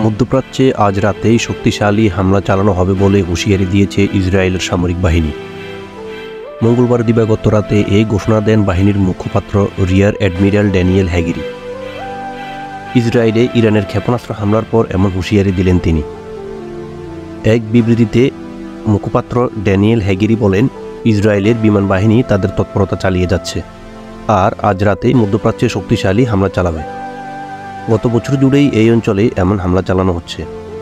মধ্যপ্রাচ্যে আজ রাতেই শক্তিশালী হামলা চালানো হবে বলে হুঁশিয়ারি দিয়েছে ইসরায়েলের সামরিক বাহিনী। মঙ্গলবার দিবাগত রাতে এই ঘোষণা দেন বাহিনীর মুখপাত্র রিয়ার অ্যাডমিরাল ড্যানিয়েল হ্যাগিরি। ইসরায়েলে ইরানের ক্ষেপণাস্ত্র হামলার পর এমন হুঁশিয়ারি দিলেন তিনি। এক বিবৃতিতে মুখপাত্র ড্যানিয়েল হ্যাগিরি বলেন, ইসরায়েলের বিমান বাহিনী তাদের তৎপরতা চালিয়ে যাচ্ছে আর আজ রাতে মধ্যপ্রাচ্যে শক্তিশালী হামলা চালাবে। গত বছর জুড়েই এই অঞ্চলে এমন হামলা চালানো হচ্ছে।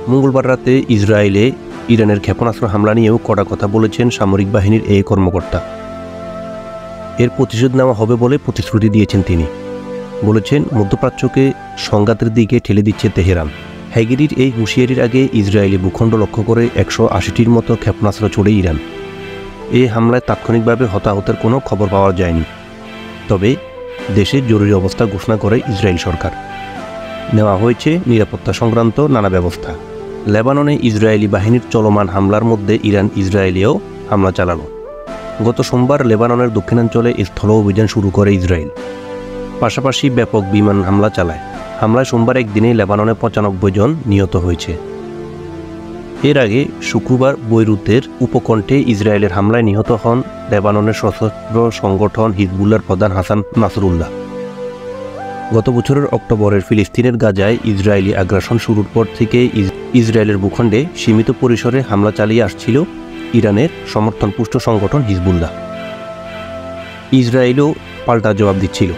মঙ্গলবার রাতে ইসরায়েলে ইরানের ক্ষেপণাস্ত্র হামলা নিয়েও কড়া কথা বলেছেন সামরিক বাহিনীর এই কর্মকর্তা। এর প্রতিশোধ নেওয়া হবে বলে প্রতিশ্রুতি দিয়েছেন তিনি। বলেছেন, মধ্যপ্রাচ্যকে সংঘাতের দিকে ঠেলে দিচ্ছে তেহরান। হ্যাগিরির এই হুঁশিয়ারির আগে ইসরায়েলি ভূখণ্ড লক্ষ্য করে 180টির মতো ক্ষেপণাস্ত্র ছোড়ে ইরান। এই হামলায় তাৎক্ষণিকভাবে হতাহতের কোনো খবর পাওয়া যায়নি। তবে দেশে জরুরি অবস্থা ঘোষণা করে ইসরায়েল সরকার। নেওয়া হয়েছে নিরাপত্তা সংক্রান্ত নানা ব্যবস্থা। লেবাননে ইসরায়েলি বাহিনীর চলমান হামলার মধ্যে ইরান ইসরায়েলেও হামলা চালানো। গত সোমবার লেবাননের দক্ষিণাঞ্চলে স্থল অভিযান শুরু করে ইসরায়েল। পাশাপাশি ব্যাপক বিমান হামলা চালায়। হামলায় সোমবার একদিনে লেবাননে 95 জন নিহত হয়েছে। এর আগে শুক্রবার বৈরুতের উপকণ্ঠে ইসরায়েলের হামলায় নিহত হন লেবাননের সশস্ত্র সংগঠন হিজবুল্লাহর প্রধান হাসান নাসরুল্লাহ। গত বছরের অক্টোবরের ফিলিস্তিনের গাজায় ইসরায়েলি আগ্রাসন শুরুর পর থেকে ইসরায়েলের ভূখণ্ডে সীমিত পরিসরে হামলা চালিয়ে আসছিল ইরানের সমর্থনপুষ্ট সংগঠন হিজবুল্লাহ। ইসরায়েলও পাল্টা জবাব দিচ্ছিল।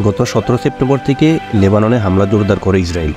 গত 17 সেপ্টেম্বর থেকে লেবাননে হামলা জোরদার করে ইসরায়েল।